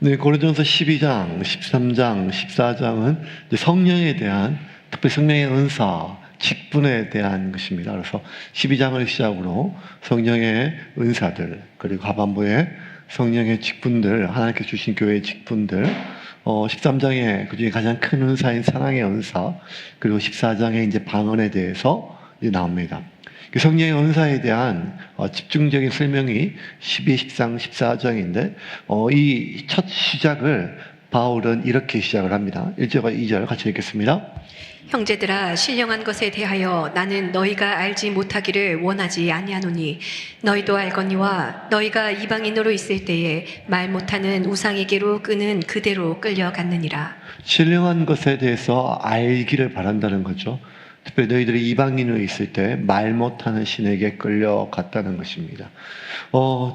네, 고린도전서 12장, 13장, 14장은 성령에 대한, 특별히 성령의 은사, 직분에 대한 것입니다. 그래서 12장을 시작으로 성령의 은사들, 그리고 하반부에 성령의 직분들, 하나님께 주신 교회의 직분들, 13장에 그중에 가장 큰 은사인 사랑의 은사, 그리고 14장에 이제 방언에 대해서 나옵니다. 성령의 은사에 대한 집중적인 설명이 12, 13, 14장인데 이 첫 시작을 바울은 이렇게 시작을 합니다. 1절과 2절 같이 읽겠습니다. 형제들아, 신령한 것에 대하여 나는 너희가 알지 못하기를 원하지 아니하노니 너희도 알거니와 너희가 이방인으로 있을 때에 말 못하는 우상에게로 끄는 그대로 끌려갔느니라. 신령한 것에 대해서 알기를 바란다는 거죠. 특별히 너희들이 이방인으로 있을 때 말 못하는 신에게 끌려갔다는 것입니다.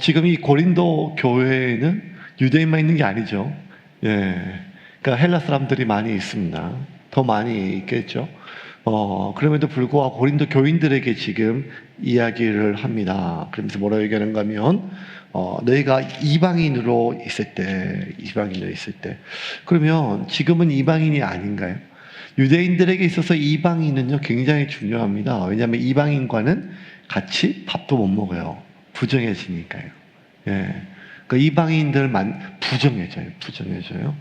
지금 이 고린도 교회에는 유대인만 있는 게 아니죠. 예, 그러니까 헬라 사람들이 많이 있습니다. 더 많이 있겠죠. 그럼에도 불구하고 고린도 교인들에게 지금 이야기를 합니다. 그러면서 뭐라고 얘기하는가 하면 너희가 이방인으로 있을 때, 그러면 지금은 이방인이 아닌가요? 유대인들에게 있어서 이방인은요 굉장히 중요합니다. 왜냐하면 이방인과는 같이 밥도 못 먹어요. 부정해지니까요. 예, 그 이방인들만 부정해져요.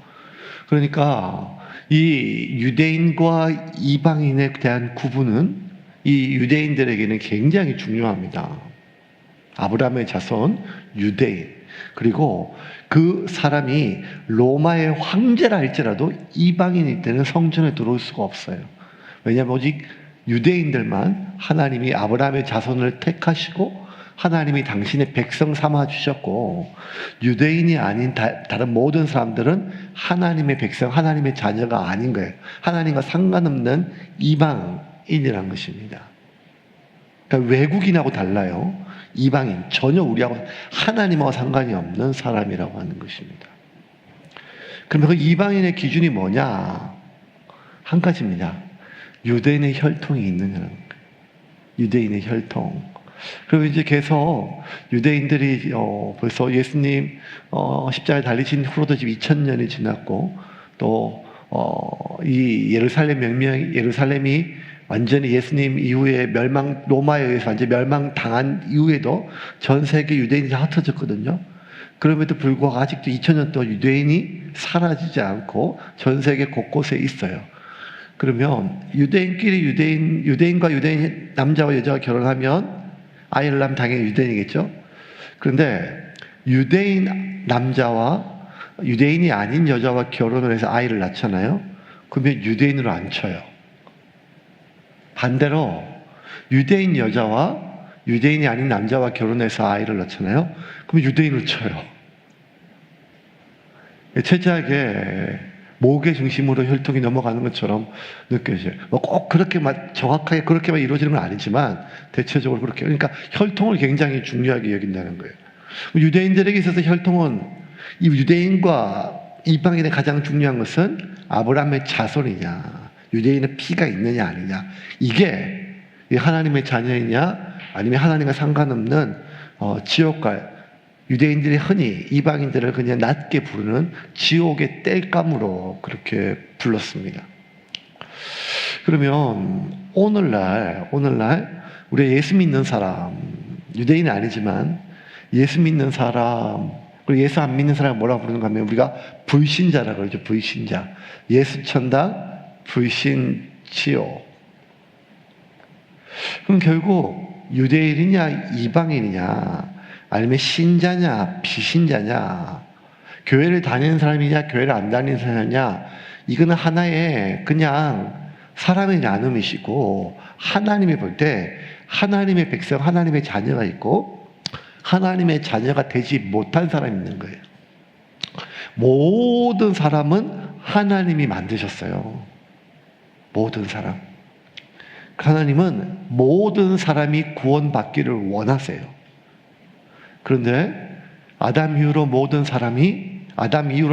그러니까 이 유대인과 이방인에 대한 구분은 이 유대인들에게는 굉장히 중요합니다. 아브라함의 자손 유대인, 그리고 그 사람이 로마의 황제라 할지라도 이방인일 때는 성전에 들어올 수가 없어요. 왜냐하면 오직 유대인들만 하나님이 아브라함의 자손을 택하시고 하나님이 당신의 백성 삼아 주셨고, 유대인이 아닌 다른 모든 사람들은 하나님의 백성, 하나님의 자녀가 아닌 거예요. 하나님과 상관없는 이방인이라는 것입니다. 그러니까 외국인하고 달라요. 이방인, 전혀 우리하고 하나님하고 상관이 없는 사람이라고 하는 것입니다. 그러면 그 이방인의 기준이 뭐냐? 한 가지입니다. 유대인의 혈통이 있느냐는 거예요. 유대인의 혈통. 그리고 이제 계속 유대인들이 벌써 예수님 십자가에 달리신 후로도 지금 2000년이 지났고, 또 이 예루살렘이 완전히 예수님 이후에 로마에 의해서 완전히 멸망당한 이후에도 전 세계 유대인이 흩어졌거든요. 그럼에도 불구하고 아직도 2000년 동안 유대인이 사라지지 않고 전 세계 곳곳에 있어요. 그러면 유대인끼리 유대인과 유대인 남자와 여자가 결혼하면 아이를 낳으면 당연히 유대인이겠죠. 그런데 유대인 남자와 유대인이 아닌 여자와 결혼을 해서 아이를 낳잖아요. 그러면 유대인으로 안 쳐요. 반대로 유대인 여자와 유대인이 아닌 남자와 결혼해서 아이를 낳잖아요. 그럼 유대인으로 쳐요. 철저하게 목의 중심으로 혈통이 넘어가는 것처럼 느껴져요. 꼭 그렇게 정확하게 그렇게만 이루어지는 건 아니지만 대체적으로 그렇게. 그러니까 혈통을 굉장히 중요하게 여긴다는 거예요. 유대인들에게 있어서 혈통은, 이 유대인과 이방인의 가장 중요한 것은 아브라함의 자손이냐, 유대인의 피가 있느냐 아니냐, 이게 하나님의 자녀이냐 아니면 하나님과 상관없는 지옥갈, 유대인들이 흔히 이방인들을 그냥 낮게 부르는 지옥의 땔감으로 그렇게 불렀습니다. 그러면 오늘날 우리 예수 믿는 사람, 유대인은 아니지만 예수 믿는 사람, 그리고 예수 안 믿는 사람 뭐라고 부르는가 하면 우리가 불신자라고 그러죠. 불신자. 예수 천당, 불신 지옥. 그럼 결국 유대인이냐 이방인이냐, 아니면 신자냐 비신자냐, 교회를 다니는 사람이냐 교회를 안 다니는 사람이냐, 이거는 하나의 그냥 사람의 나눔이시고, 하나님이 볼 때 하나님의 백성, 하나님의 자녀가 있고 하나님의 자녀가 되지 못한 사람이 있는 거예요. 모든 사람은 하나님이 만드셨어요. 모든 사람. 하나님은 모든 사람이 구원받기를 원하세요. 그런데 아담 이후로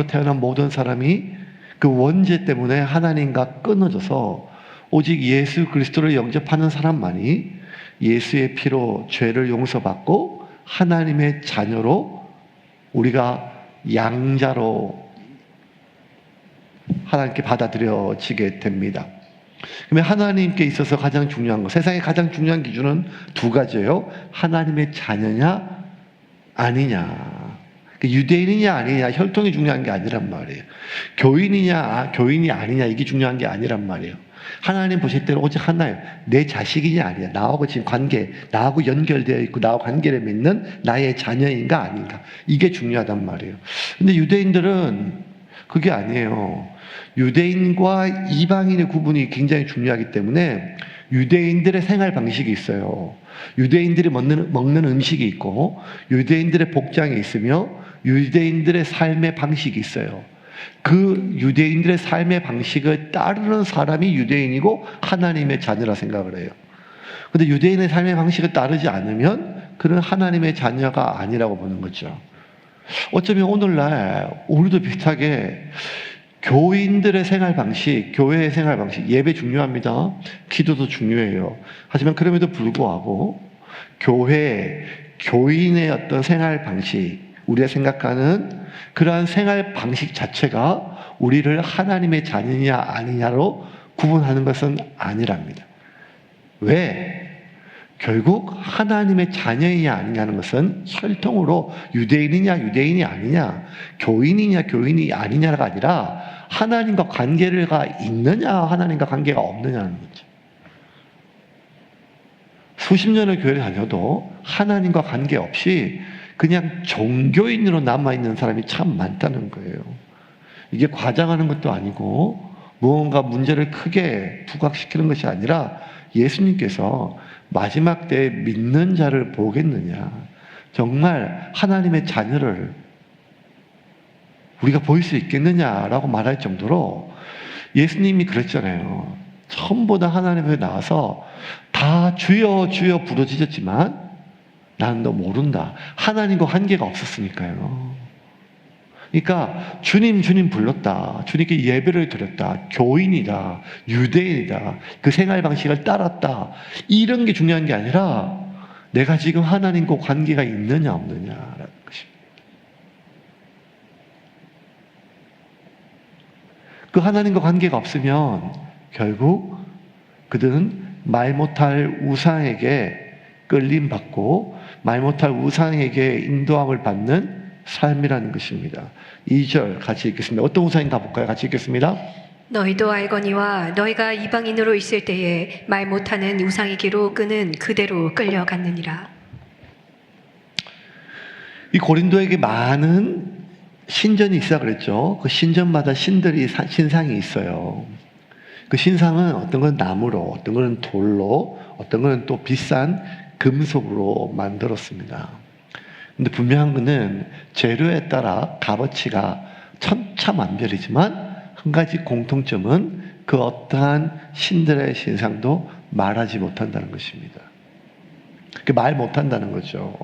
태어난 모든 사람이 그 원죄 때문에 하나님과 끊어져서 오직 예수 그리스도를 영접하는 사람만이 예수의 피로 죄를 용서받고 하나님의 자녀로 우리가 양자로 하나님께 받아들여지게 됩니다. 그러면 하나님께 있어서 가장 중요한 것, 세상의 가장 중요한 기준은 두 가지예요. 하나님의 자녀냐 아니냐. 유대인이냐 아니냐 혈통이 중요한 게 아니란 말이에요. 교인이냐 교인이 아니냐 이게 중요한 게 아니란 말이에요. 하나님 보실 때는 오직 하나예요. 내 자식이냐 아니냐, 나하고 지금 관계, 나하고 연결되어 있고 나하고 관계를 맺는 나의 자녀인가 아닌가, 이게 중요하단 말이에요. 근데 유대인들은 그게 아니에요. 유대인과 이방인의 구분이 굉장히 중요하기 때문에 유대인들의 생활 방식이 있어요. 유대인들이 먹는 음식이 있고 유대인들의 복장이 있으며 유대인들의 삶의 방식이 있어요. 그 유대인들의 삶의 방식을 따르는 사람이 유대인이고 하나님의 자녀라 생각을 해요. 근데 유대인의 삶의 방식을 따르지 않으면 그는 하나님의 자녀가 아니라고 보는 거죠. 어쩌면 오늘날 우리도 비슷하게 교인들의 생활 방식, 교회의 생활 방식, 예배 중요합니다. 기도도 중요해요. 하지만 그럼에도 불구하고 교회, 교인의 어떤 생활 방식, 우리가 생각하는 그러한 생활 방식 자체가 우리를 하나님의 자녀냐 아니냐로 구분하는 것은 아니랍니다. 왜? 결국 하나님의 자녀이냐 아니냐는 것은 혈통으로 유대인이냐 유대인이 아니냐, 교인이냐 교인이 아니냐가 아니라 하나님과 관계가 있느냐 하나님과 관계가 없느냐는 거죠. 수십 년을 교회를 다녀도 하나님과 관계없이 그냥 종교인으로 남아있는 사람이 참 많다는 거예요. 이게 과장하는 것도 아니고 무언가 문제를 크게 부각시키는 것이 아니라 예수님께서 마지막 때에 믿는 자를 보겠느냐, 정말 하나님의 자녀를 우리가 보일 수 있겠느냐라고 말할 정도로 예수님이 그랬잖아요. 처음보다 하나님 앞에 나와서 다 주여 주여 부르짖었지만 나는 너 모른다. 하나님과 관계가 없었으니까요. 그러니까 주님 주님 불렀다. 주님께 예배를 드렸다. 교인이다. 유대인이다. 그 생활 방식을 따랐다. 이런 게 중요한 게 아니라 내가 지금 하나님과 관계가 있느냐 없느냐라는 것입니다. 그 하나님과 관계가 없으면 결국 그들은 말 못할 우상에게 끌림받고 말 못할 우상에게 인도함을 받는 삶이라는 것입니다. 2절 같이 읽겠습니다. 어떤 우상인가 볼까요? 같이 읽겠습니다. 너희도 알거니와 너희가 이방인으로 있을 때에 말 못하는 우상에게로 끄는 그대로 끌려갔느니라. 이 고린도에게 많은 신전이 있어 그랬죠. 그 신전마다 신상이 있어요. 그 신상은 어떤 건 나무로, 어떤 건 돌로, 어떤 건 또 비싼 금속으로 만들었습니다. 근데 분명한 것은 재료에 따라 값어치가 천차만별이지만 한 가지 공통점은 그 어떠한 신들의 신상도 말하지 못한다는 것입니다. 말 못한다는 거죠.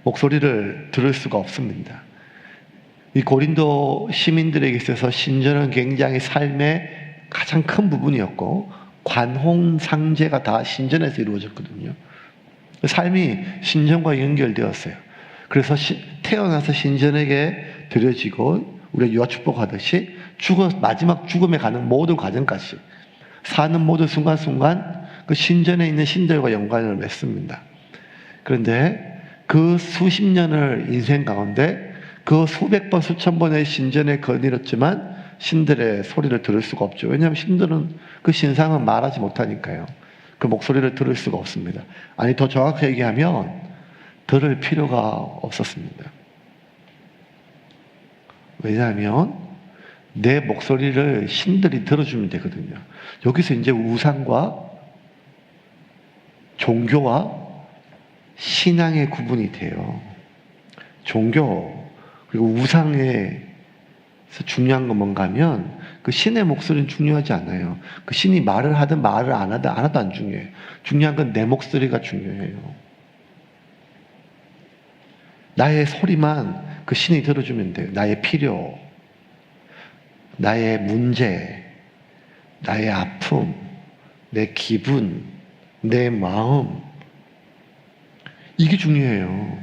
목소리를 들을 수가 없습니다. 이 고린도 시민들에게 있어서 신전은 굉장히 삶의 가장 큰 부분이었고 관홍상제가 다 신전에서 이루어졌거든요. 삶이 신전과 연결되었어요. 그래서 태어나서 신전에게 드려지고 우리가 유아축복하듯이 마지막 죽음에 가는 모든 과정까지 사는 모든 순간순간 그 신전에 있는 신들과 연관을 맺습니다. 그런데 그 수십 년을 인생 가운데 그 수백 번 수천 번의 신전에 거닐었지만 신들의 소리를 들을 수가 없죠. 왜냐하면 신들은 그 신상은 말하지 못하니까요. 그 목소리를 들을 수가 없습니다. 아니 더 정확하게 얘기하면 들을 필요가 없었습니다. 왜냐하면 내 목소리를 신들이 들어주면 되거든요. 여기서 이제 우상과 종교와 신앙의 구분이 돼요. 종교 그리고 우상에서 중요한 건 뭔가 하면 그 신의 목소리는 중요하지 않아요. 그 신이 말을 하든 말을 안 하든 하나도 안 중요해요. 중요한 건 내 목소리가 중요해요. 나의 소리만 그 신이 들어주면 돼요. 나의 필요, 나의 문제, 나의 아픔, 내 기분, 내 마음, 이게 중요해요.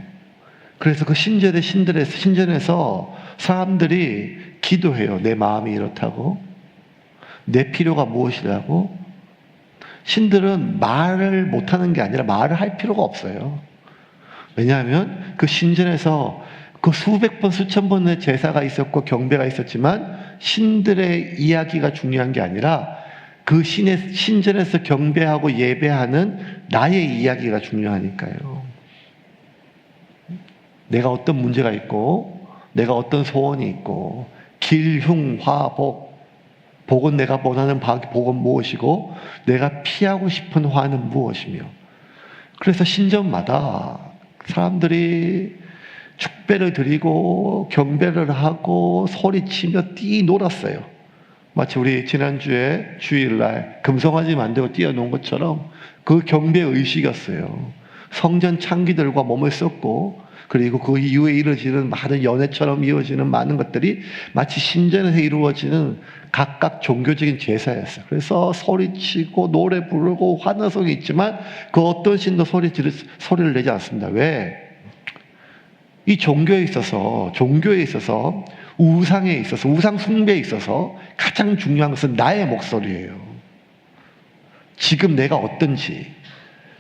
그래서 그 신전에서 사람들이 기도해요. 내 마음이 이렇다고, 내 필요가 무엇이라고. 신들은 말을 못하는 게 아니라 말을 할 필요가 없어요. 왜냐하면 그 신전에서 그 수백 번, 수천 번의 제사가 있었고 경배가 있었지만 신들의 이야기가 중요한 게 아니라 그 신전에서 경배하고 예배하는 나의 이야기가 중요하니까요. 내가 어떤 문제가 있고, 내가 어떤 소원이 있고, 길, 흉, 화, 복. 복은 내가 원하는 복은 무엇이고, 내가 피하고 싶은 화는 무엇이며. 그래서 신전마다 사람들이 축배를 드리고 경배를 하고 소리치며 뛰놀았어요. 마치 우리 지난주에 주일날 금송아지 만들고 뛰어논 것처럼 그 경배 의식이었어요. 성전 창기들과 몸을 썼고, 그리고 그 이후에 이루어지는 많은 연회처럼 이루어지는 많은 것들이 마치 신전에서 이루어지는 각각 종교적인 제사였어요. 그래서 소리치고 노래 부르고 환호성이 있지만 그 어떤 신도 소리를 내지 않습니다. 왜? 이 종교에 있어서 우상에 있어서 우상 숭배에 있어서 가장 중요한 것은 나의 목소리예요. 지금 내가 어떤지,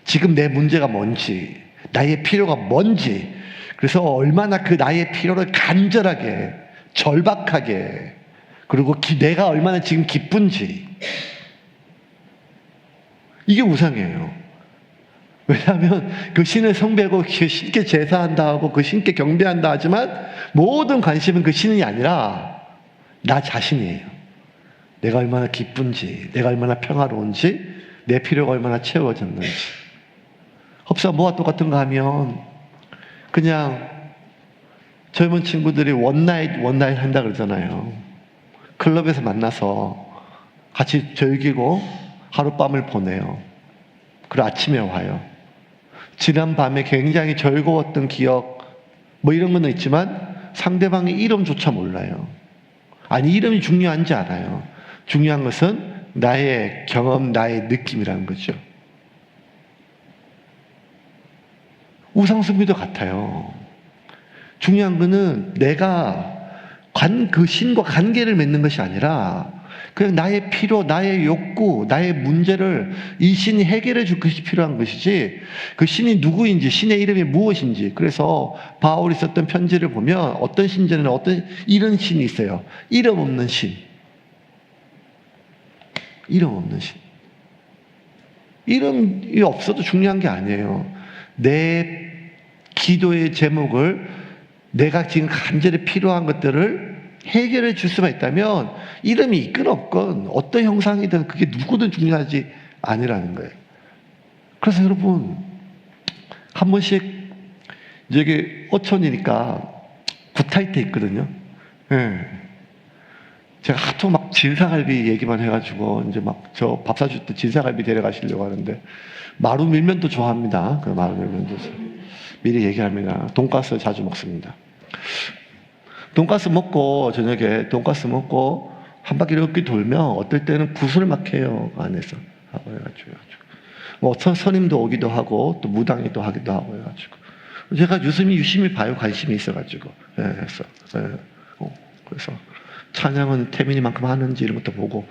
지금 내 문제가 뭔지, 나의 필요가 뭔지, 그래서 얼마나 그 나의 필요를 간절하게, 절박하게, 그리고 내가 얼마나 지금 기쁜지. 이게 우상이에요. 왜냐하면 그 신을 숭배하고 그 신께 제사한다 하고 그 신께 경배한다 하지만 모든 관심은 그 신이 아니라 나 자신이에요. 내가 얼마나 기쁜지, 내가 얼마나 평화로운지, 내 필요가 얼마나 채워졌는지. 흡사 뭐가 똑같은가 하면 그냥 젊은 친구들이 원나잇 한다 그러잖아요. 클럽에서 만나서 같이 즐기고 하룻밤을 보내요. 그리고 아침에 와요. 지난 밤에 굉장히 즐거웠던 기억 뭐 이런 건 있지만 상대방의 이름조차 몰라요. 아니, 이름이 중요한지 알아요. 중요한 것은 나의 경험, 나의 느낌이라는 거죠. 우상숭배도 같아요. 중요한 거는 내가 그 신과 관계를 맺는 것이 아니라 그냥 나의 필요, 나의 욕구, 나의 문제를 이 신이 해결해 줄 것이 필요한 것이지, 그 신이 누구인지, 신의 이름이 무엇인지. 그래서 바울이 썼던 편지를 보면 어떤 신전에는 이런 신이 있어요. 이름 없는 신. 이름 없는 신. 이름이 없어도 중요한 게 아니에요. 내 기도의 제목을, 내가 지금 간절히 필요한 것들을 해결해 줄 수만 있다면 이름이 있건 없건 어떤 형상이든 그게 누구든 중요하지 아니라는 거예요. 그래서 여러분, 한 번씩 이게 어촌이니까 굿할 때 있거든요. 예. 제가 하도 막 진사갈비 얘기만 해가지고 이제 막 저 밥 사줄 때 진사갈비 데려가시려고 하는데, 마루 밀면도 좋아합니다. 그 마루 밀면도 미리 얘기합니다. 돈가스 자주 먹습니다. 돈가스 먹고 저녁에 돈가스 먹고 한 바퀴 이렇게 돌면 어떨 때는 구슬 막 해요, 안에서 하고 해가지고 뭐 선임도 오기도 하고 또 무당이 또 하기도 하고 해가지고 제가 유심히 봐요. 관심이 있어가지고. 그래서 그래서 찬양은 태민이만큼 하는지 이런 것도 보고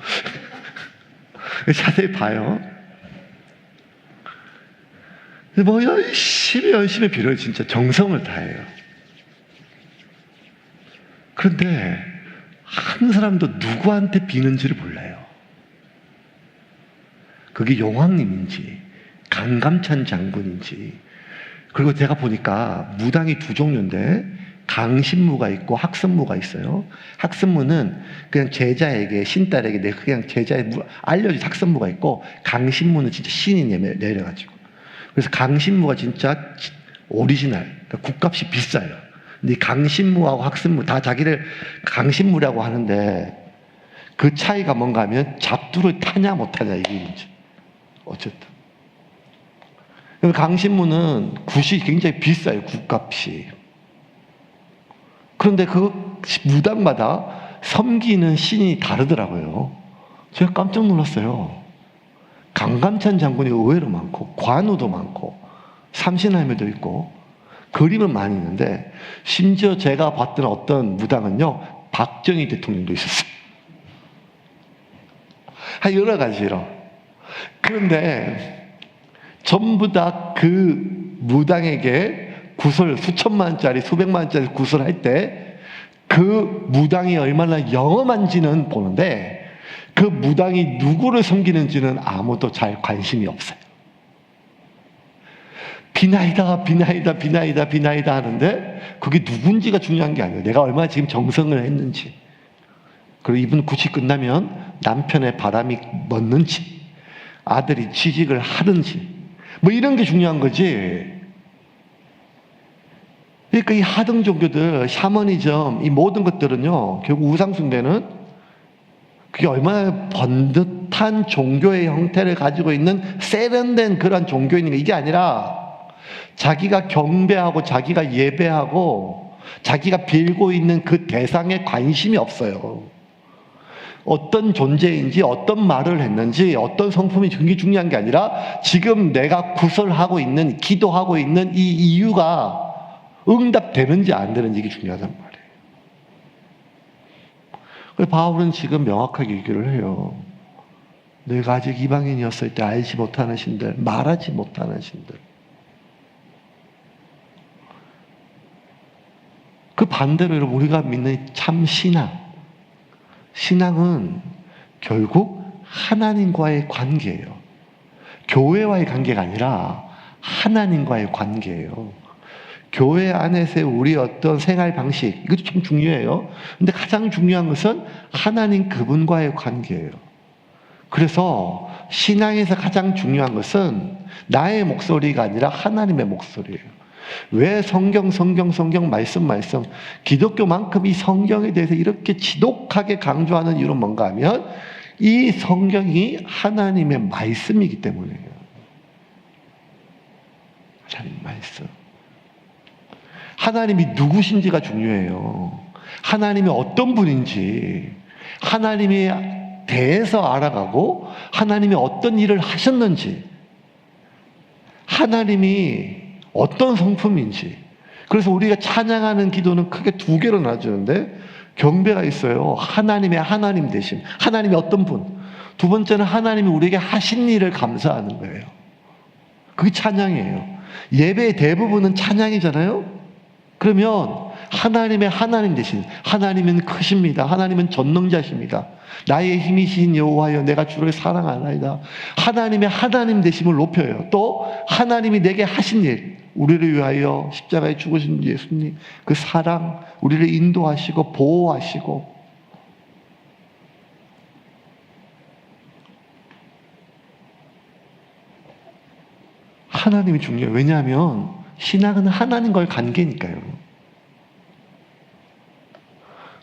자세히 봐요. 뭐 열심히 빌어요. 진짜 정성을 다해요. 그런데 한 사람도 누구한테 비는지를 몰라요. 그게 용왕님인지 강감찬 장군인지. 그리고 제가 보니까 무당이 두 종류인데 강신무가 있고 학선무가 있어요. 학선무는 그냥 제자에게, 신딸에게 그냥 제자에 알려준 학선무가 있고, 강신무는 진짜 신이 내려가지고. 그래서 강신무가 진짜 오리지널, 그러니까 국값이 비싸요. 근데 강신무하고 학선무 다 자기를 강신무라고 하는데 그 차이가 뭔가 하면 잡두를 타냐 못하냐 이게 문제. 어쨌든 강신무는 굿이 굉장히 비싸요. 굿값이. 그런데 그 무당마다 섬기는 신이 다르더라고요. 제가 깜짝 놀랐어요. 강감찬 장군이 의외로 많고 관우도 많고 삼신할매도 있고, 그림은 많이 있는데 심지어 제가 봤던 어떤 무당은요, 박정희 대통령도 있었어요. 여러 가지로. 그런데 전부 다 그 무당에게 구설, 수천만 원짜리, 수백만 원짜리 구설할 때 그 무당이 얼마나 영험한지는 보는데 그 무당이 누구를 섬기는지는 아무도 잘 관심이 없어요. 비나이다, 비나이다, 비나이다, 비나이다 하는데 그게 누군지가 중요한 게 아니에요. 내가 얼마나 지금 정성을 했는지, 그리고 이분 굿이 끝나면 남편의 바람이 멎는지, 아들이 취직을 하든지, 뭐 이런 게 중요한 거지. 그러니까 이 하등 종교들, 샤머니즘, 이 모든 것들은요, 결국 우상숭배는 그게 얼마나 번듯한 종교의 형태를 가지고 있는 세련된 그런 종교인가, 이게 아니라 자기가 경배하고 자기가 예배하고 자기가 빌고 있는 그 대상에 관심이 없어요. 어떤 존재인지, 어떤 말을 했는지, 어떤 성품이 그게 중요한 게 아니라 지금 내가 구설하고 있는, 기도하고 있는 이 이유가 응답되는지 안 되는지, 이게 중요하단 말이에요. 그래서 바울은 지금 명확하게 얘기를 해요. 내가 아직 이방인이었을 때 알지 못하는 신들, 말하지 못하는 신들. 그 반대로 여러분, 우리가 믿는 참 신앙은 결국 하나님과의 관계예요. 교회와의 관계가 아니라 하나님과의 관계예요. 교회 안에서의 우리 어떤 생활 방식, 이것도 참 중요해요. 근데 가장 중요한 것은 하나님 그분과의 관계예요. 그래서 신앙에서 가장 중요한 것은 나의 목소리가 아니라 하나님의 목소리예요. 왜 성경 말씀 기독교만큼 이 성경에 대해서 이렇게 지독하게 강조하는 이유는 뭔가 하면 이 성경이 하나님의 말씀이기 때문이에요. 하나님 말씀. 하나님이 누구신지가 중요해요. 하나님이 어떤 분인지, 하나님에 대해서 알아가고 하나님이 어떤 일을 하셨는지, 하나님이 어떤 성품인지. 그래서 우리가 찬양하는 기도는 크게 두 개로 나눠지는데 경배가 있어요. 하나님의 하나님 되심, 하나님이 어떤 분. 두 번째는 하나님이 우리에게 하신 일을 감사하는 거예요. 그게 찬양이에요. 예배의 대부분은 찬양이잖아요. 그러면 하나님의 하나님 되신, 하나님은 크십니다. 하나님은 전능자십니다. 나의 힘이신 여호와여, 내가 주를 사랑하나이다. 하나님의 하나님 되심을 높여요. 또 하나님이 내게 하신 일, 우리를 위하여 십자가에 죽으신 예수님, 그 사랑, 우리를 인도하시고 보호하시고. 하나님이 중요해요. 왜냐하면 신앙은 하나님과의 관계니까요.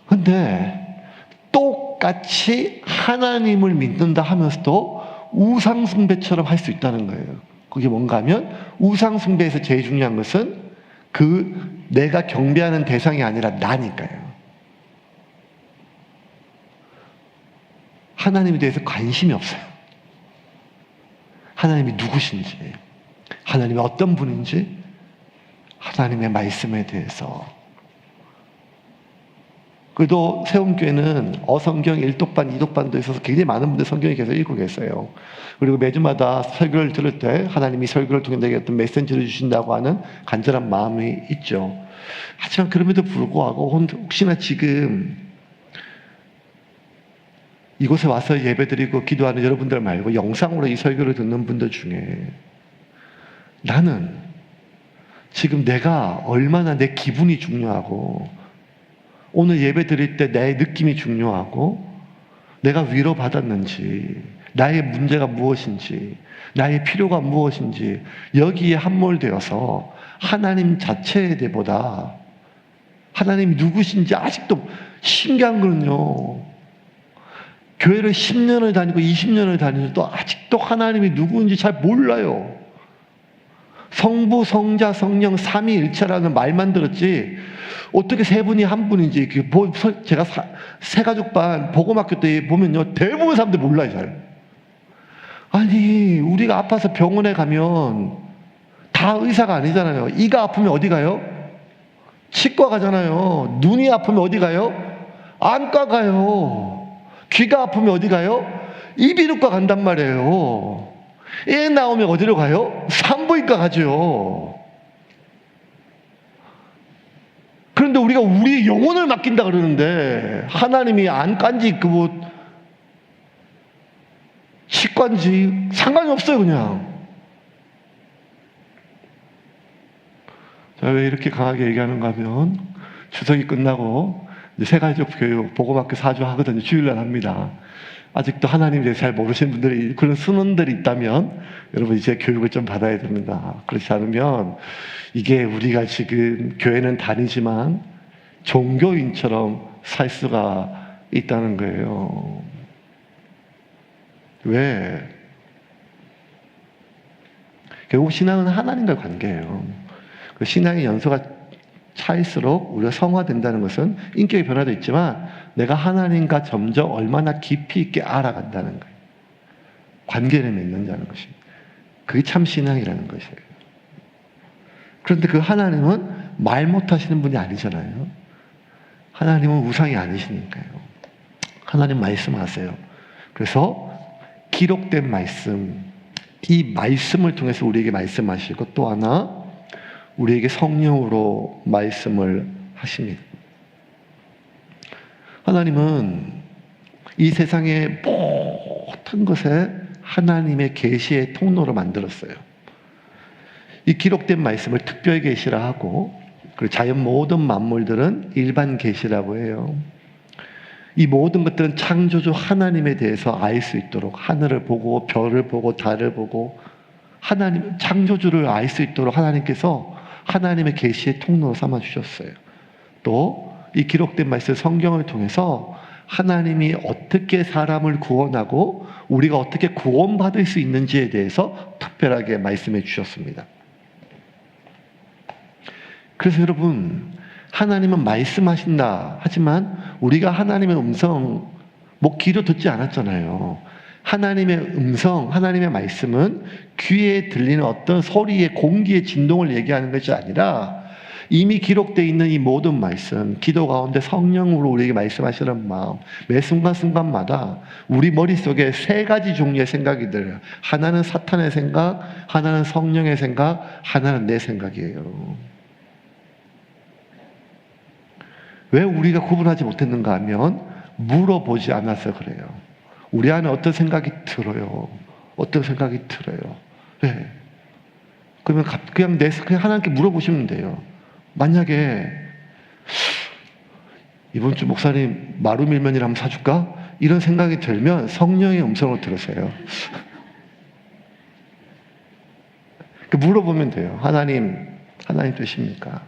근데 똑같이 하나님을 믿는다 하면서도 우상숭배처럼 할 수 있다는 거예요. 그게 뭔가 하면 우상숭배에서 제일 중요한 것은 내가 경배하는 대상이 아니라 나니까요. 하나님에 대해서 관심이 없어요. 하나님이 누구신지, 하나님이 어떤 분인지, 하나님의 말씀에 대해서. 그래도 세움교회는 어성경 1독반, 2독반도 있어서 굉장히 많은 분들 성경을 계속 읽고 계세요. 그리고 매주마다 설교를 들을 때 하나님이 설교를 통해 내게 어떤 메시지를 주신다고 하는 간절한 마음이 있죠. 하지만 그럼에도 불구하고 혹시나 지금 이곳에 와서 예배드리고 기도하는 여러분들 말고 영상으로 이 설교를 듣는 분들 중에 나는 지금 내가 얼마나 내 기분이 중요하고 오늘 예배 드릴 때 내 느낌이 중요하고 내가 위로받았는지, 나의 문제가 무엇인지, 나의 필요가 무엇인지 여기에 함몰되어서 하나님 자체에 대해보다 하나님이 누구신지 아직도 신기한 거는요, 교회를 10년을 다니고 20년을 다니도 아직도 하나님이 누구인지 잘 몰라요. 성부, 성자, 성령, 삼위일체라는 말만 들었지 어떻게 세 분이 한 분인지, 제가 새가족반 복음학교 때 보면요, 대부분 사람들 몰라요, 잘. 아니, 우리가 아파서 병원에 가면 다 의사가 아니잖아요. 이가 아프면 어디 가요? 치과 가잖아요. 눈이 아프면 어디 가요? 안과 가요. 귀가 아프면 어디 가요? 이비인후과 간단 말이에요. 애 나오면 어디로 가요? 산부인과 가죠. 그런데 우리가 우리의 영혼을 맡긴다 그러는데 하나님이 안과인지 치과인지 상관이 없어요. 그냥. 자, 왜 이렇게 강하게 얘기하는가 하면 추석이 끝나고 이제 세가지적 교육 복음학교 4주 하거든요. 주일날 합니다. 아직도 하나님에 대해서 잘 모르시는 분들이, 그런 순원들이 있다면 여러분 이제 교육을 좀 받아야 됩니다. 그렇지 않으면 이게 우리가 지금 교회는 다니지만 종교인처럼 살 수가 있다는 거예요. 왜? 결국 신앙은 하나님과 관계예요. 그 신앙의 연소가 차일수록 우리가 성화된다는 것은 인격의 변화도 있지만 내가 하나님과 점점 얼마나 깊이 있게 알아간다는 거예요. 관계를 맺는다는 것입니다. 그게 참 신앙이라는 것이에요. 그런데 그 하나님은 말 못하시는 분이 아니잖아요. 하나님은 우상이 아니시니까요. 하나님 말씀하세요. 그래서 기록된 말씀, 이 말씀을 통해서 우리에게 말씀하시고 또 하나 우리에게 성령으로 말씀을 하십니다. 하나님은 이 세상의 모든 것에 하나님의 계시의 통로로 만들었어요. 이 기록된 말씀을 특별 계시라 하고, 그리고 자연 모든 만물들은 일반 계시라고 해요. 이 모든 것들은 창조주 하나님에 대해서 알 수 있도록 하늘을 보고 별을 보고 달을 보고 하나님 창조주를 알 수 있도록 하나님께서 하나님의 계시의 통로로 삼아 주셨어요. 또 이 기록된 말씀 성경을 통해서 하나님이 어떻게 사람을 구원하고 우리가 어떻게 구원받을 수 있는지에 대해서 특별하게 말씀해 주셨습니다. 그래서 여러분, 하나님은 말씀하신다 하지만 우리가 하나님의 음성 귀로 듣지 않았잖아요. 하나님의 음성, 하나님의 말씀은 귀에 들리는 어떤 소리의 공기의 진동을 얘기하는 것이 아니라 이미 기록되어 있는 이 모든 말씀, 기도 가운데 성령으로 우리에게 말씀하시는 마음, 매 순간순간마다 우리 머릿속에 세 가지 종류의 생각이 들어요. 하나는 사탄의 생각, 하나는 성령의 생각, 하나는 내 생각이에요. 왜 우리가 구분하지 못했는가 하면 물어보지 않아서 그래요. 우리 안에 어떤 생각이 들어요. 어떤 생각이 들어요. 네. 그러면 그냥 하나님께 물어보시면 돼요. 만약에 이번 주 목사님 마루밀면이라 한번 사줄까? 이런 생각이 들면 성령의 음성을 들으세요. 물어보면 돼요. 하나님 되십니까?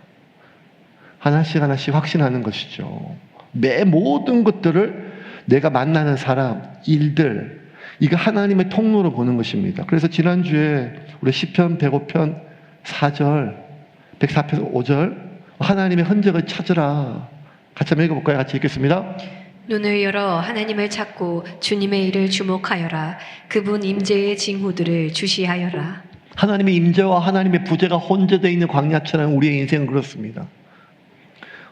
하나씩 확신하는 것이죠. 매 모든 것들을 내가 만나는 사람, 일들, 이거 하나님의 통로로 보는 것입니다. 그래서 지난주에 우리 시편 105편 4절, 104편 5절 하나님의 흔적을 찾으라. 같이 한번 읽어볼까요? 같이 읽겠습니다. 눈을 열어 하나님을 찾고 주님의 일을 주목하여라. 그분 임재의 징후들을 주시하여라. 하나님의 임재와 하나님의 부재가 혼재되어 있는 광야처럼 우리의 인생은 그렇습니다.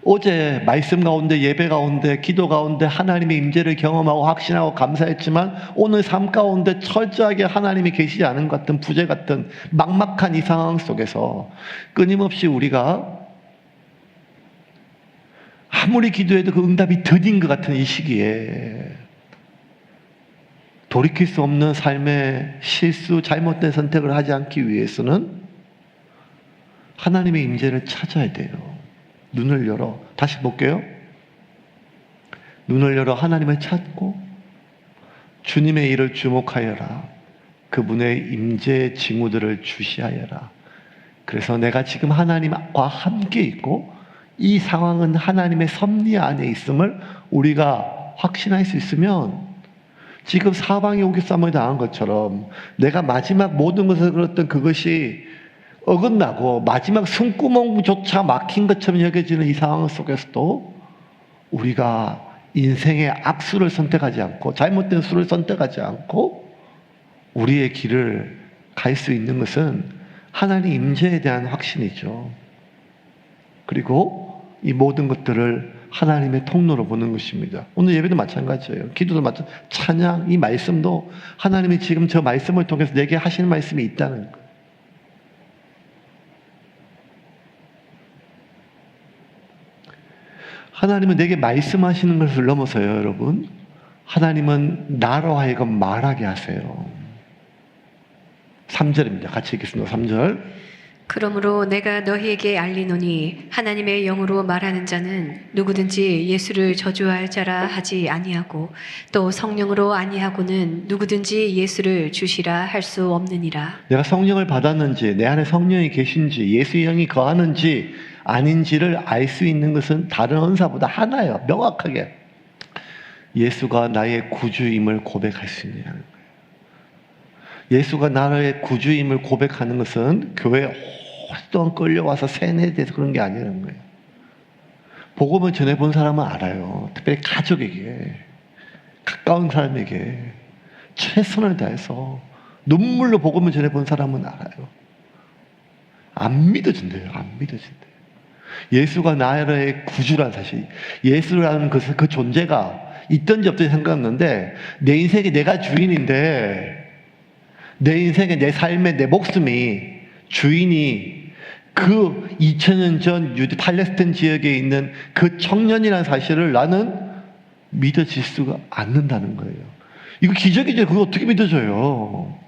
어제 말씀 가운데, 예배 가운데, 기도 가운데 하나님의 임재를 경험하고 확신하고 감사했지만 오늘 삶 가운데 철저하게 하나님이 계시지 않은 것 같은 부재 같은 막막한 이 상황 속에서 끊임없이 우리가 아무리 기도해도 그 응답이 더딘 것 같은 이 시기에 돌이킬 수 없는 삶의 실수, 잘못된 선택을 하지 않기 위해서는 하나님의 임재를 찾아야 돼요. 눈을 열어. 다시 볼게요. 눈을 열어 하나님을 찾고 주님의 일을 주목하여라. 그분의 임재의 징후들을 주시하여라. 그래서 내가 지금 하나님과 함께 있고 이 상황은 하나님의 섭리 안에 있음을 우리가 확신할 수 있으면 지금 사방이 오기싸움을 당한 것처럼 내가 마지막 모든 것을 그렸던 그것이 어긋나고 마지막 숨구멍조차 막힌 것처럼 여겨지는 이 상황 속에서도 우리가 인생의 악수를 선택하지 않고 잘못된 수를 선택하지 않고 우리의 길을 갈 수 있는 것은 하나님 임재에 대한 확신이죠. 그리고 이 모든 것들을 하나님의 통로로 보는 것입니다. 오늘 예배도 마찬가지예요. 기도도 마찬가지, 찬양, 이 말씀도 하나님이 지금 저 말씀을 통해서 내게 하시는 말씀이 있다는 거예요. 하나님은 내게 말씀하시는 것을 넘어서요, 여러분. 하나님은 나로 하여금 말하게 하세요. 3절입니다. 같이 읽겠습니다. 3절. 그러므로 내가 너희에게 알리노니 하나님의 영으로 말하는 자는 누구든지 예수를 저주할 자라 하지 아니하고 또 성령으로 아니하고는 누구든지 예수를 주시라 할 수 없느니라. 내가 성령을 받았는지, 내 안에 성령이 계신지, 예수의 영이 거하는지 아닌지를 알 수 있는 것은 다른 은사보다 하나예요. 명확하게. 예수가 나의 구주임을 고백할 수 있느냐는 거예요. 예수가 나의 구주임을 고백하는 것은 교회에 오랫동안 끌려와서 세뇌돼서 그런 게 아니라는 거예요. 복음을 전해본 사람은 알아요. 특별히 가족에게, 가까운 사람에게 최선을 다해서 눈물로 복음을 전해본 사람은 알아요. 안 믿어진대요. 안 믿어진대요. 예수가 나의 구주라는 사실, 예수라는 그 존재가 있던지 없던지 상관없는데 내 인생에 내가 주인인데, 내 인생에 내 삶에 내 목숨이 주인이 그 2000년 전 유대 팔레스타인 지역에 있는 그 청년이라는 사실을 나는 믿어질 수가 않는다는 거예요. 이거 기적이죠. 그거 어떻게 믿어져요?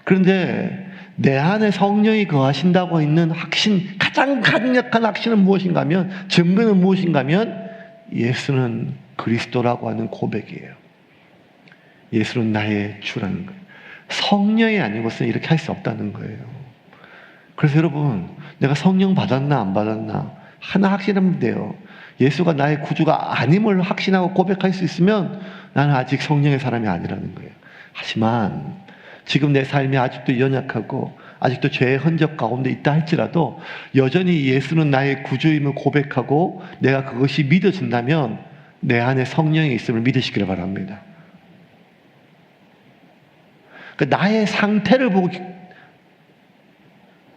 그런데 내 안에 성령이 거하신다고 있는 확신, 가장 강력한 확신은 무엇인가 하면, 증거는 무엇인가 하면 예수는 그리스도라고 하는 고백이에요. 예수는 나의 주라는 거예요. 성령이 아니고서는 이렇게 할 수 없다는 거예요. 그래서 여러분, 내가 성령 받았나 안 받았나 하나 확신하면 돼요. 예수가 나의 구주가 아님을 확신하고 고백할 수 있으면 나는 아직 성령의 사람이 아니라는 거예요. 하지만 지금 내 삶이 아직도 연약하고 아직도 죄의 흔적 가운데 있다 할지라도 여전히 예수는 나의 구주임을 고백하고 내가 그것이 믿어진다면 내 안에 성령이 있음을 믿으시기를 바랍니다. 나의 상태를 보고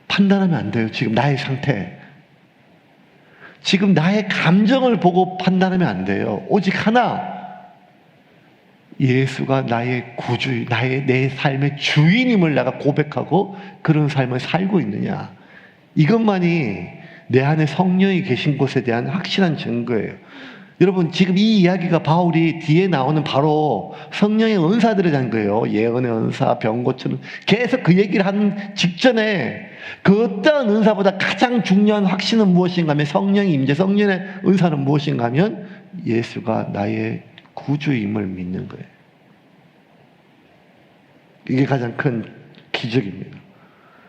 판단하면 안 돼요. 지금 나의 상태. 지금 나의 감정을 보고 판단하면 안 돼요. 오직 하나, 예수가 나의 구주, 내 삶의 주인임을 내가 고백하고 그런 삶을 살고 있느냐. 이것만이 내 안에 성령이 계신 곳에 대한 확실한 증거예요. 여러분, 지금 이 이야기가 바울이 뒤에 나오는 바로 성령의 은사들에 대한 거예요. 예언의 은사, 병 고치는, 계속 그 얘기를 한 직전에 그 어떤 은사보다 가장 중요한 확신은 무엇인가 하면 성령의 임재, 성령의 은사는 무엇인가 하면 예수가 나의 구주임을 믿는 거예요. 이게 가장 큰 기적입니다.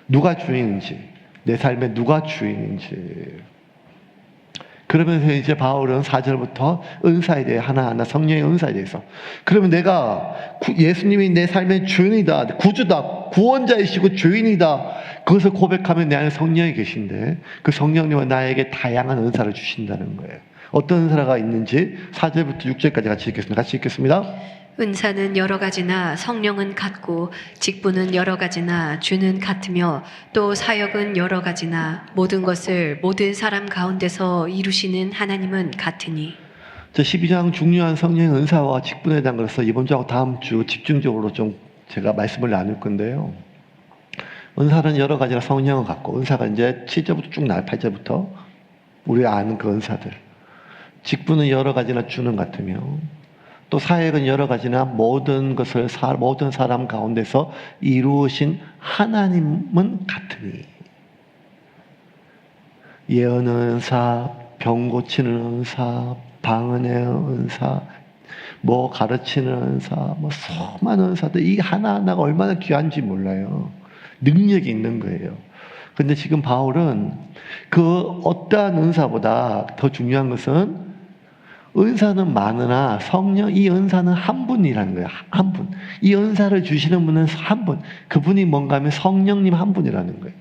누가 주인인지, 내 삶에 누가 주인인지. 그러면서 이제 바울은 4절부터 은사에 대해 하나하나, 성령의 은사에 대해서, 그러면 내가 예수님이 내 삶의 주인이다, 구주다, 구원자이시고 주인이다, 그것을 고백하면 내 안에 성령이 계신데 그 성령님은 나에게 다양한 은사를 주신다는 거예요. 어떤 은사가 있는지 4절부터 6절까지 같이 읽겠습니다. 같이 읽겠습니다. 은사는 여러 가지나 성령은 같고 직분은 여러 가지나 주는 같으며 또 사역은 여러 가지나 모든 것을 모든 사람 가운데서 이루시는 하나님은 같으니. 12장 중요한 성령의 은사와 직분에 대한 것에서 이번 주하고 다음 주 집중적으로 좀 제가 말씀을 나눌 건데요. 은사는 여러 가지나 성령은 같고, 은사가 이제 7절부터 쭉 나와요. 8절부터 우리가 아는 그 은사들. 직분은 여러 가지나 주는 같으며 또 사역은 여러 가지나 모든 것을 모든 사람 가운데서 이루신 하나님은 같으니. 예언의 은사, 병 고치는 은사, 방언의 은사, 뭐 가르치는 은사, 뭐 수많은 은사들, 이 하나하나가 얼마나 귀한지 몰라요. 능력이 있는 거예요. 근데 지금 바울은 그 어떠한 은사보다 더 중요한 것은 은사는 많으나 성령, 이 은사는 한 분이라는 거예요. 한 분. 이 은사를 주시는 분은 한 분. 그분이 뭔가 하면 성령님 한 분이라는 거예요.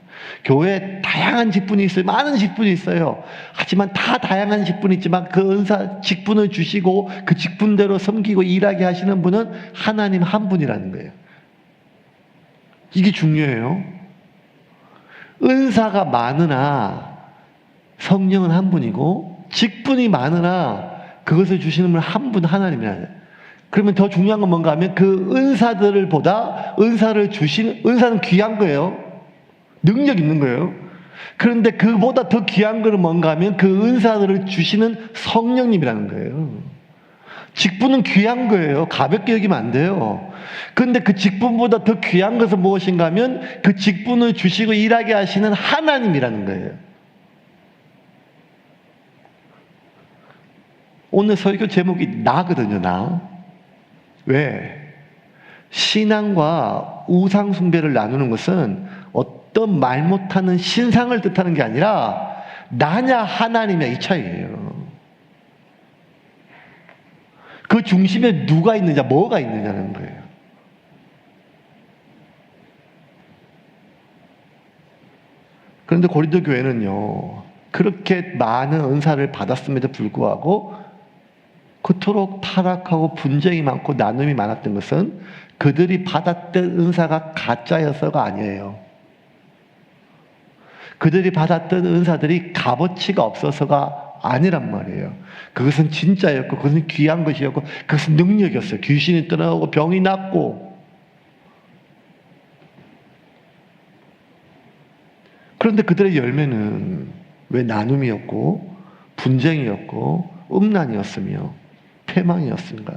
교회에 다양한 직분이 있어요. 많은 직분이 있어요. 하지만 다 다양한 직분이 있지만 그 은사, 직분을 주시고 그 직분대로 섬기고 일하게 하시는 분은 하나님 한 분이라는 거예요. 이게 중요해요. 은사가 많으나 성령은 한 분이고 직분이 많으나 그것을 주시는 분은 한 분 하나님이라. 그러면 더 중요한 건 뭔가 하면 그 은사들을 보다 은사를 주시는, 은사는 귀한 거예요. 능력 있는 거예요. 그런데 그보다 더 귀한 거는 뭔가 하면 그 은사들을 주시는 성령님이라는 거예요. 직분은 귀한 거예요. 가볍게 여기면 안 돼요. 그런데 그 직분보다 더 귀한 것은 무엇인가 하면 그 직분을 주시고 일하게 하시는 하나님이라는 거예요. 오늘 설교 제목이 나거든요, 나. 왜? 신앙과 우상숭배를 나누는 것은 어떤 말 못하는 신상을 뜻하는 게 아니라 나냐 하나님이냐 이 차이예요. 그 중심에 누가 있느냐, 뭐가 있느냐는 거예요. 그런데 고린도 교회는요, 그렇게 많은 은사를 받았음에도 불구하고 그토록 타락하고 분쟁이 많고 나눔이 많았던 것은 그들이 받았던 은사가 가짜여서가 아니에요. 그들이 받았던 은사들이 값어치가 없어서가 아니란 말이에요. 그것은 진짜였고 그것은 귀한 것이었고 그것은 능력이었어요. 귀신이 떠나오고 병이 낫고. 그런데 그들의 열매는 왜 나눔이었고 분쟁이었고 음란이었으며 패망이었습니다.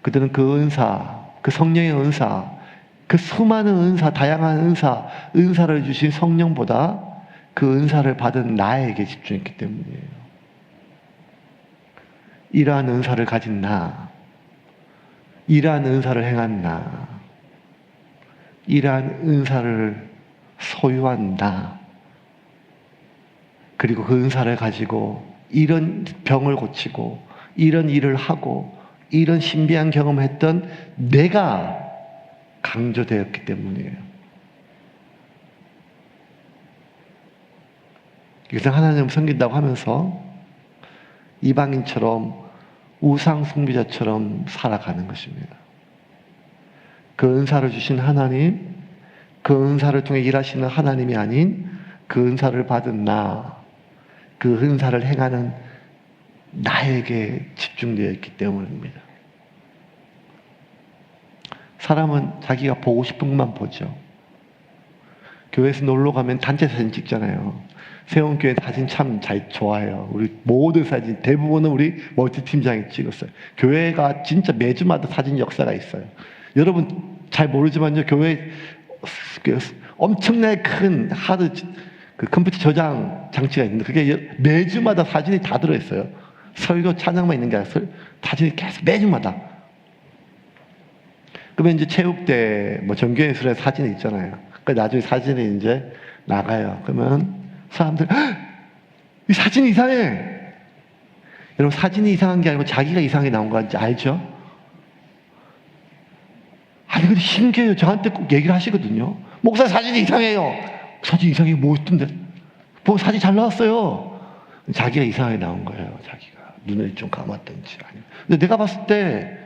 그들은 그 은사, 그 성령의 은사, 그 수많은 은사, 다양한 은사를 주신 성령보다 그 은사를 받은 나에게 집중했기 때문이에요. 이러한 은사를 가진 나, 이러한 은사를 행한 나, 이러한 은사를 소유한 나, 그리고 그 은사를 가지고 이런 병을 고치고 이런 일을 하고 이런 신비한 경험을 했던 내가 강조되었기 때문이에요. 그래서 하나님을 섬긴다고 하면서 이방인처럼 우상 숭배자처럼 살아가는 것입니다. 그 은사를 주신 하나님, 그 은사를 통해 일하시는 하나님이 아닌 그 은사를 받은 나, 그 은사를 행하는 나에게 집중되어 있기 때문입니다. 사람은 자기가 보고 싶은 것만 보죠. 교회에서 놀러 가면 단체 사진 찍잖아요. 세원교회 사진 참 잘 좋아해요. 우리 모든 사진, 대부분은 우리 멀티팀장이 찍었어요. 교회가 진짜 매주마다 사진 역사가 있어요. 여러분 잘 모르지만요, 교회 엄청나게 큰 하드, 그 컴퓨터 저장 장치가 있는데 그게 매주마다 사진이 다 들어있어요. 설교 찬양만 있는 게 아니라 사진이 계속 매주마다. 그러면 이제 체육대, 뭐 전교예술의 사진이 있잖아요. 그 나중에 사진이 이제 나가요. 그러면 사람들, 이 사진이 이상해. 여러분 사진이 이상한 게 아니고 자기가 이상하게 나온 건지 알죠? 아니 근데 신기해요. 저한테 꼭 얘기를 하시거든요. 목사 사진이 이상해요. 사진 이상해 뭐 있던데? 뭐 사진 잘 나왔어요. 자기가 이상하게 나온 거예요. 자기가 눈을 좀 감았던지 아니면. 근데 내가 봤을 때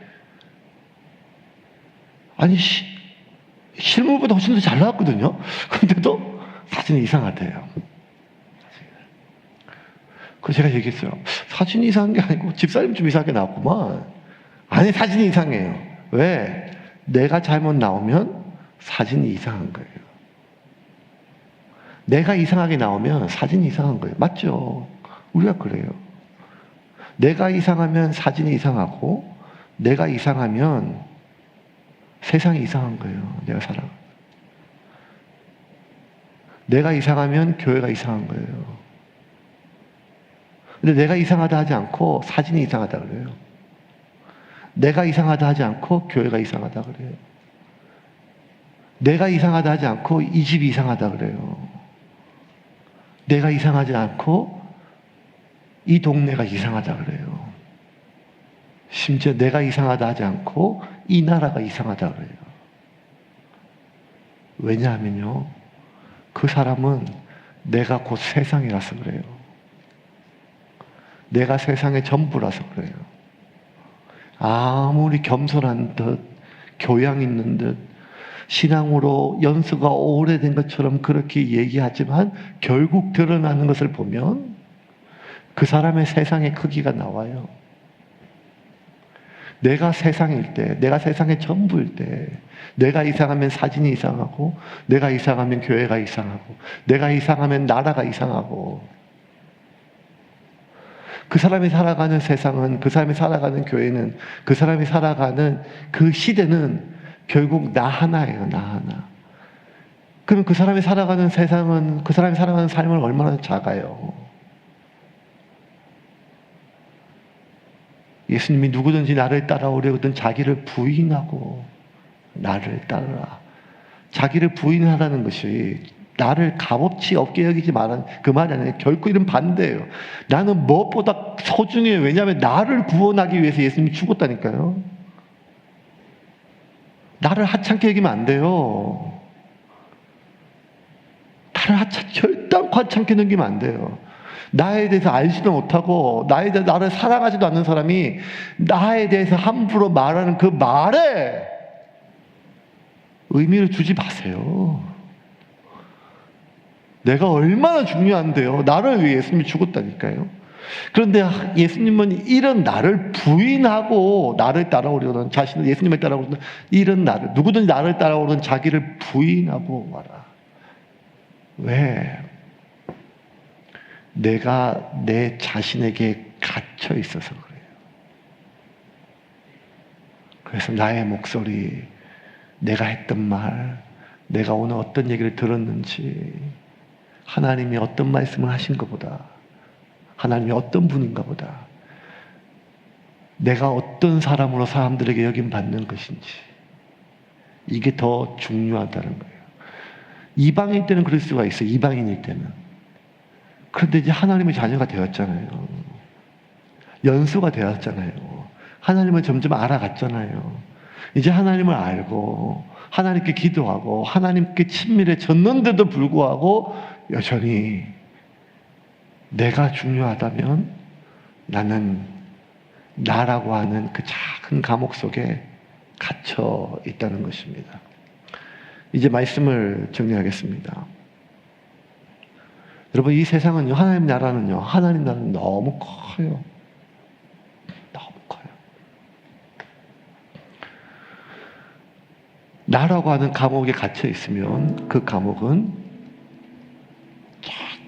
아니 실물보다 훨씬 더 잘 나왔거든요. 근데도 사진이 이상하대요. 그래서 제가 얘기했어요. 사진이 이상한 게 아니고 집사님 좀 이상하게 나왔구만. 아니 사진이 이상해요. 왜? 내가 잘못 나오면 사진이 이상한 거예요. 내가 이상하게 나오면 사진이 이상한 거예요. 맞죠? 우리가 그래요. 내가 이상하면 사진이 이상하고 내가 이상하면 세상이 이상한 거예요. 내가 살아. 내가 이상하면 교회가 이상한 거예요. 근데 내가 이상하다 하지 않고 사진이 이상하다 그래요. 내가 이상하다 하지 않고 교회가 이상하다 그래요. 내가 이상하다 하지 않고 이 집이 이상하다 그래요. 내가 이상하지 않고 이 동네가 이상하다 그래요. 심지어 내가 이상하다 하지 않고 이 나라가 이상하다 그래요. 왜냐하면요, 그 사람은 내가 곧 세상이라서 그래요. 내가 세상의 전부라서 그래요. 아무리 겸손한 듯, 교양 있는 듯, 신앙으로 연수가 오래된 것처럼 그렇게 얘기하지만 결국 드러나는 것을 보면 그 사람의 세상의 크기가 나와요. 내가 세상일 때, 내가 세상의 전부일 때, 내가 이상하면 사진이 이상하고, 내가 이상하면 교회가 이상하고, 내가 이상하면 나라가 이상하고, 그 사람이 살아가는 세상은, 그 사람이 살아가는 교회는, 그 사람이 살아가는 그 시대는 결국 나 하나예요, 나 하나. 그럼 그 사람이 살아가는 세상은, 그 사람이 살아가는 삶은 얼마나 작아요. 예수님이 누구든지 나를 따라오려거든 자기를 부인하고 나를 따르라. 자기를 부인하라는 것이 나를 값없이 없게 여기지 말라는 그 말이 아니에요. 결코 이런 반대예요. 나는 무엇보다 소중해요. 왜냐하면 나를 구원하기 위해서 예수님이 죽었다니까요. 나를 하찮게 여기면 안 돼요. 나를 절대 하찮게 넘기면 안 돼요. 나에 대해서 알지도 못하고 나를 사랑하지도 않는 사람이 나에 대해서 함부로 말하는 그 말에 의미를 주지 마세요. 내가 얼마나 중요한데요. 나를 위해 예수님이 죽었다니까요. 그런데 예수님은 이런 나를 부인하고 나를 따라오려는 자신을 예수님을 따라오려는 이런 나를 누구든지 나를 따라오려는 자기를 부인하고 와라. 왜? 내가 내 자신에게 갇혀 있어서 그래요. 그래서 나의 목소리, 내가 했던 말, 내가 오늘 어떤 얘기를 들었는지, 하나님이 어떤 말씀을 하신 것보다, 하나님이 어떤 분인가 보다, 내가 어떤 사람으로 사람들에게 여김받는 것인지, 이게 더 중요하다는 거예요. 이방인 때는 그럴 수가 있어요. 이방인일 때는. 그런데 이제 하나님의 자녀가 되었잖아요. 연수가 되었잖아요. 하나님을 점점 알아갔잖아요. 이제 하나님을 알고 하나님께 기도하고 하나님께 친밀해졌는데도 불구하고 여전히 내가 중요하다면 나는 나라고 하는 그 작은 감옥 속에 갇혀 있다는 것입니다. 이제 말씀을 정리하겠습니다. 여러분, 이 세상은요, 하나님 나라는요, 하나님 나라는 너무 커요. 너무 커요. 나라고 하는 감옥에 갇혀 있으면 그 감옥은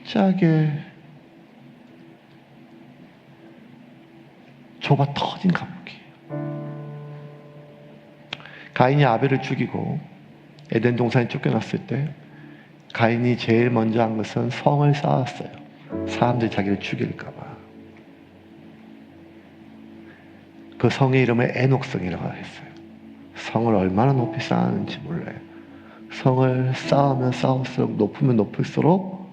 쫙짜게 좁아 터진 감옥이에요. 가인이 아벨을 죽이고 에덴 동산에 쫓겨났을 때 가인이 제일 먼저 한 것은 성을 쌓았어요. 사람들이 자기를 죽일까 봐. 그 성의 이름을 에녹성이라고 했어요. 성을 얼마나 높이 쌓았는지 몰라요. 성을 쌓으면 쌓을수록 높으면 높을수록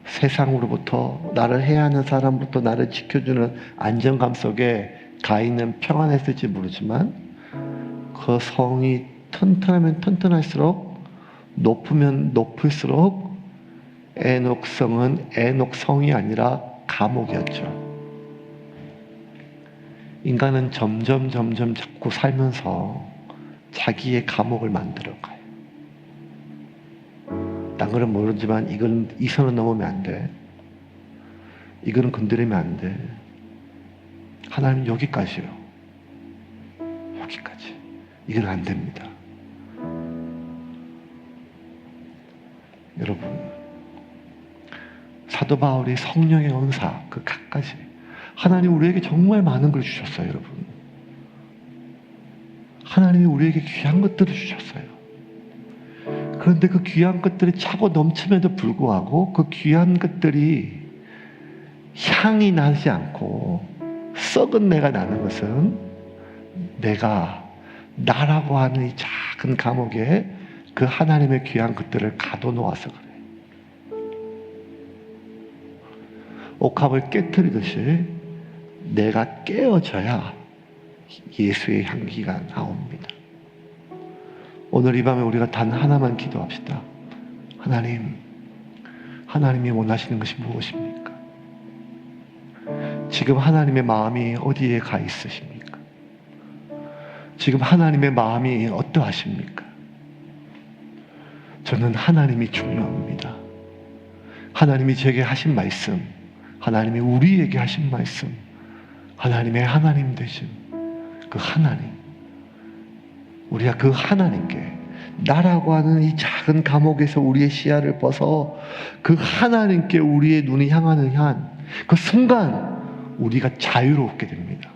세상으로부터 나를 해야 하는 사람부터 나를 지켜주는 안정감 속에 가인은 평안했을지 모르지만 그 성이 튼튼하면 튼튼할수록 높으면 높을수록 에녹성은 에녹성이 아니라 감옥이었죠. 인간은 점점 자꾸 살면서 자기의 감옥을 만들어가요. 딴 거는 모르지만 이 선을 넘으면 안 돼. 이거는 건드리면 안 돼. 하나님 여기까지요. 여기까지. 이건 안 됩니다. 여러분, 사도 바울이 성령의 은사 그 갖가지 하나님 우리에게 정말 많은 걸 주셨어요. 여러분, 하나님이 우리에게 귀한 것들을 주셨어요. 그런데 그 귀한 것들이 차고 넘침에도 불구하고 그 귀한 것들이 향이 나지 않고 썩은 내가 나는 것은 내가 나라고 하는 이 작은 감옥에 그 하나님의 귀한 것들을 가둬놓아서 그래요. 옥합을 깨트리듯이 내가 깨어져야 예수의 향기가 나옵니다. 오늘 이 밤에 우리가 단 하나만 기도합시다. 하나님이 원하시는 것이 무엇입니까? 지금 하나님의 마음이 어디에 가 있으십니까? 지금 하나님의 마음이 어떠하십니까? 저는 하나님이 중요합니다. 하나님이 제게 하신 말씀, 하나님이 우리에게 하신 말씀, 하나님의 하나님 되신 그 하나님, 우리가 그 하나님께, 나라고 하는 이 작은 감옥에서 우리의 시야를 벗어 그 하나님께 우리의 눈이 향하는 한 그 순간 우리가 자유롭게 됩니다.